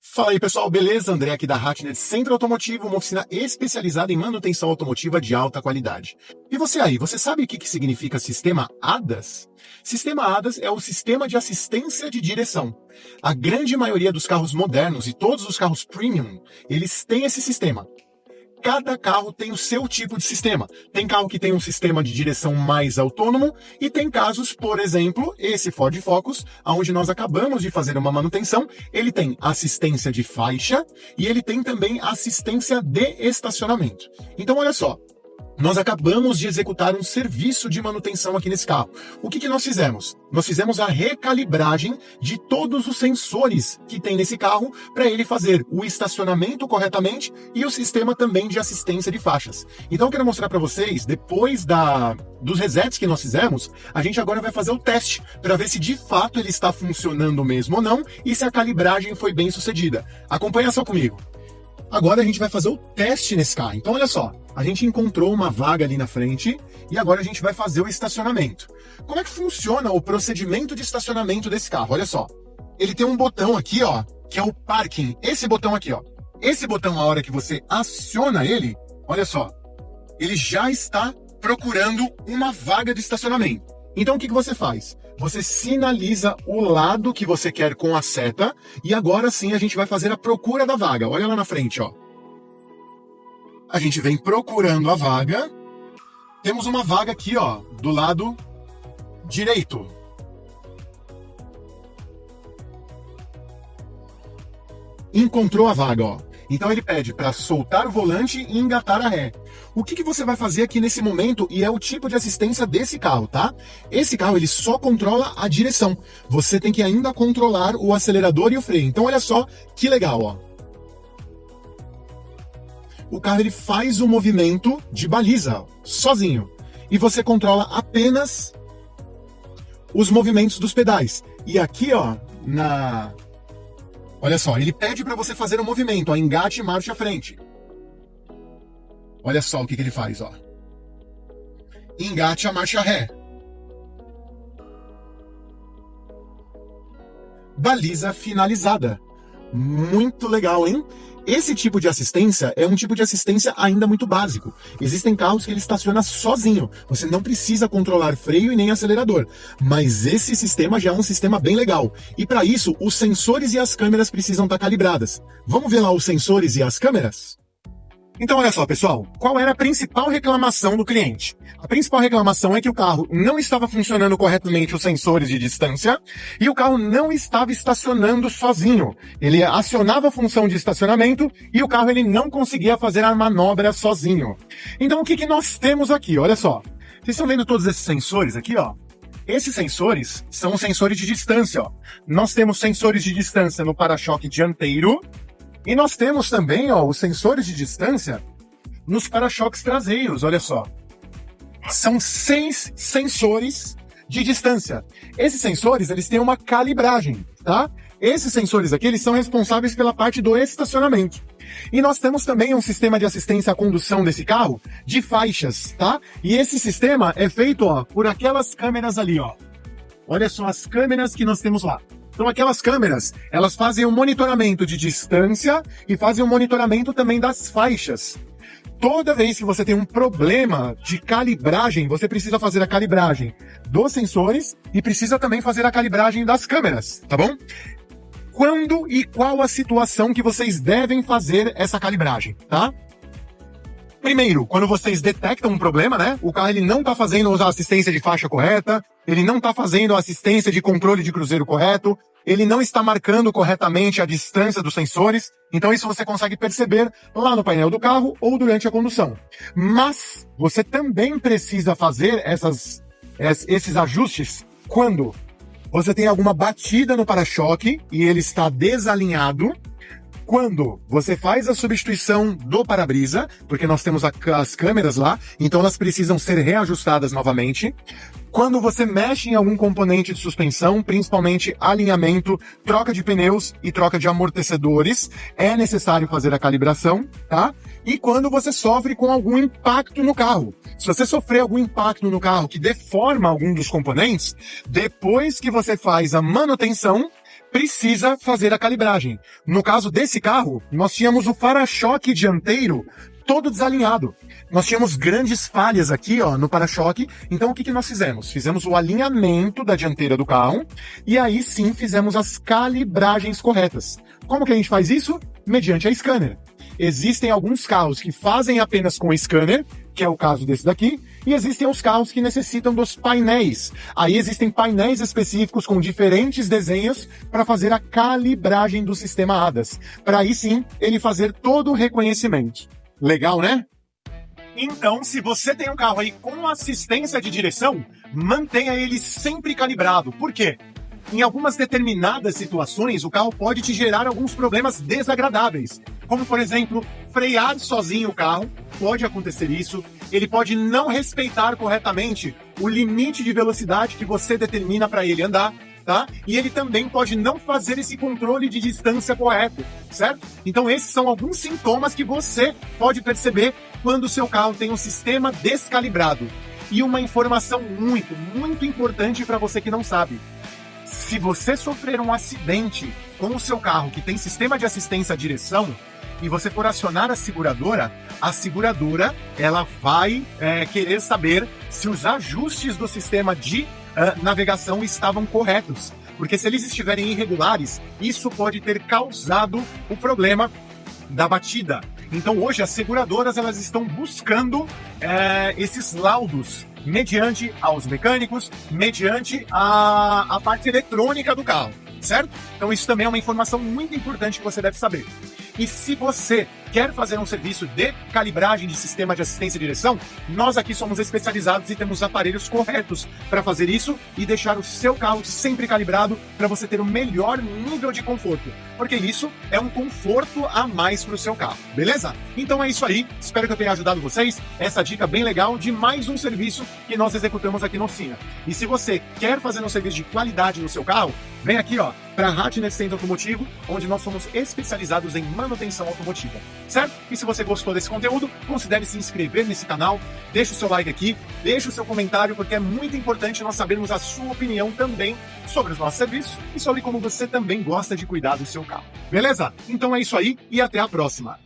Fala aí pessoal, beleza? André aqui da Hatner Centro Automotivo, uma oficina especializada em manutenção automotiva de alta qualidade. E você aí, você sabe o que significa sistema ADAS? Sistema ADAS é o sistema de assistência de direção. A grande maioria dos carros modernos e todos os carros premium, eles têm esse sistema. Cada carro tem o seu tipo de sistema. Tem carro que tem um sistema de direção mais autônomo e tem casos, por exemplo, esse Ford Focus, onde nós acabamos de fazer uma manutenção, ele tem assistência de faixa e ele tem também assistência de estacionamento. Então, olha só. Nós acabamos de executar um serviço de manutenção aqui nesse carro. O que nós fizemos? Nós fizemos a recalibragem de todos os sensores que tem nesse carro para ele fazer o estacionamento corretamente e o sistema também de assistência de faixas. Então eu quero mostrar para vocês, depois dos resets que nós fizemos, a gente agora vai fazer o teste para ver se de fato ele está funcionando mesmo ou não e se a calibragem foi bem sucedida. Acompanha só comigo. Agora a gente vai fazer o teste nesse carro. Então olha só, a gente encontrou uma vaga ali na frente e agora a gente vai fazer o estacionamento. Como é que funciona o procedimento de estacionamento desse carro? Olha só, ele tem um botão aqui, ó, que é o parking. Esse botão aqui, ó. Esse botão, a hora que você aciona ele, olha só, ele já está procurando uma vaga de estacionamento. Então o que você faz? Você sinaliza o lado que você quer com a seta e agora sim a gente vai fazer a procura da vaga. Olha lá na frente, ó. A gente vem procurando a vaga. Temos uma vaga aqui, ó, do lado direito. Encontrou a vaga, ó. Então ele pede para soltar o volante e engatar a ré. O que você vai fazer aqui nesse momento e é o tipo de assistência desse carro, tá? Esse carro ele só controla a direção. Você tem que ainda controlar o acelerador e o freio. Então olha só que legal, ó. O carro ele faz o movimento de baliza, ó, sozinho. E você controla apenas os movimentos dos pedais. E aqui, ó, olha só, ele pede para você fazer o movimento, ó, engate e marcha à frente. Olha só o que ele faz, ó. Engate a marcha ré. Baliza finalizada. Muito legal, hein? Esse tipo de assistência é um tipo de assistência ainda muito básico. Existem carros que ele estaciona sozinho. Você não precisa controlar freio e nem acelerador. Mas esse sistema já é um sistema bem legal. E para isso, os sensores e as câmeras precisam estar calibradas. Vamos ver lá os sensores e as câmeras? Então olha só, pessoal, qual era a principal reclamação do cliente? A principal reclamação é que o carro não estava funcionando corretamente os sensores de distância e o carro não estava estacionando sozinho. Ele acionava a função de estacionamento e o carro ele não conseguia fazer a manobra sozinho. Então o que nós temos aqui? Olha só, vocês estão vendo todos esses sensores aqui, ó? Esses sensores são sensores de distância, ó. Nós temos sensores de distância no para-choque dianteiro. E nós temos também, ó, os sensores de distância nos para-choques traseiros, olha só. São 6 sensores de distância. Esses sensores, eles têm uma calibragem, tá? Esses sensores aqui, eles são responsáveis pela parte do estacionamento. E nós temos também um sistema de assistência à condução desse carro de faixas, tá? E esse sistema é feito, ó, por aquelas câmeras ali, ó. Olha só as câmeras que nós temos lá. Então aquelas câmeras, elas fazem o monitoramento de distância e fazem o monitoramento também das faixas. Toda vez que você tem um problema de calibragem, você precisa fazer a calibragem dos sensores e precisa também fazer a calibragem das câmeras, tá bom? Quando e qual a situação que vocês devem fazer essa calibragem, tá? Primeiro, quando vocês detectam um problema, né? O carro ele não está fazendo a assistência de faixa correta, ele não está fazendo a assistência de controle de cruzeiro correto, ele não está marcando corretamente a distância dos sensores. Então isso você consegue perceber lá no painel do carro ou durante a condução. Mas você também precisa fazer esses ajustes quando você tem alguma batida no para-choque e ele está desalinhado. Quando você faz a substituição do para-brisa, porque nós temos as câmeras lá, então elas precisam ser reajustadas novamente. Quando você mexe em algum componente de suspensão, principalmente alinhamento, troca de pneus e troca de amortecedores, é necessário fazer a calibração, tá? E quando você sofre com algum impacto no carro. Se você sofrer algum impacto no carro que deforma algum dos componentes, depois que você faz a manutenção, precisa fazer a calibragem. No caso desse carro, nós tínhamos o para-choque dianteiro todo desalinhado. Nós tínhamos grandes falhas aqui, ó, no para-choque. Então, o que nós fizemos? Fizemos o alinhamento da dianteira do carro e aí sim fizemos as calibragens corretas. Como que a gente faz isso? Mediante a scanner. Existem alguns carros que fazem apenas com scanner, que é o caso desse daqui, e existem os carros que necessitam dos painéis. Aí existem painéis específicos com diferentes desenhos para fazer a calibragem do sistema ADAS. Para aí sim ele fazer todo o reconhecimento. Legal, né? Então, se você tem um carro aí com assistência de direção, mantenha ele sempre calibrado. Por quê? Em algumas determinadas situações, o carro pode te gerar alguns problemas desagradáveis. Como, por exemplo, frear sozinho o carro, pode acontecer isso. Ele pode não respeitar corretamente o limite de velocidade que você determina para ele andar, tá? E ele também pode não fazer esse controle de distância correto, certo? Então esses são alguns sintomas que você pode perceber quando o seu carro tem um sistema descalibrado. E uma informação muito importante para você que não sabe. Se você sofrer um acidente com o seu carro que tem sistema de assistência à direção e você for acionar a seguradora ela vai querer saber se os ajustes do sistema de navegação estavam corretos. Porque se eles estiverem irregulares, isso pode ter causado o problema da batida. Então hoje as seguradoras elas estão buscando esses laudos mediante aos mecânicos, mediante a parte eletrônica do carro, certo? Então isso também é uma informação muito importante que você deve saber. E se você quer fazer um serviço de calibragem de sistema de assistência e direção, nós aqui somos especializados e temos aparelhos corretos para fazer isso e deixar o seu carro sempre calibrado para você ter o melhor nível de conforto. Porque isso é um conforto a mais para o seu carro, beleza? Então é isso aí, espero que eu tenha ajudado vocês. Essa dica bem legal de mais um serviço que nós executamos aqui na oficina. E se você quer fazer um serviço de qualidade no seu carro, vem aqui ó, para a Ratner Centro Automotivo, onde nós somos especializados em manutenção automotiva, certo? E se você gostou desse conteúdo, considere se inscrever nesse canal, deixa o seu like aqui, deixa o seu comentário, porque é muito importante nós sabermos a sua opinião também sobre os nossos serviços e sobre como você também gosta de cuidar do seu carro. Beleza? Então é isso aí e até a próxima!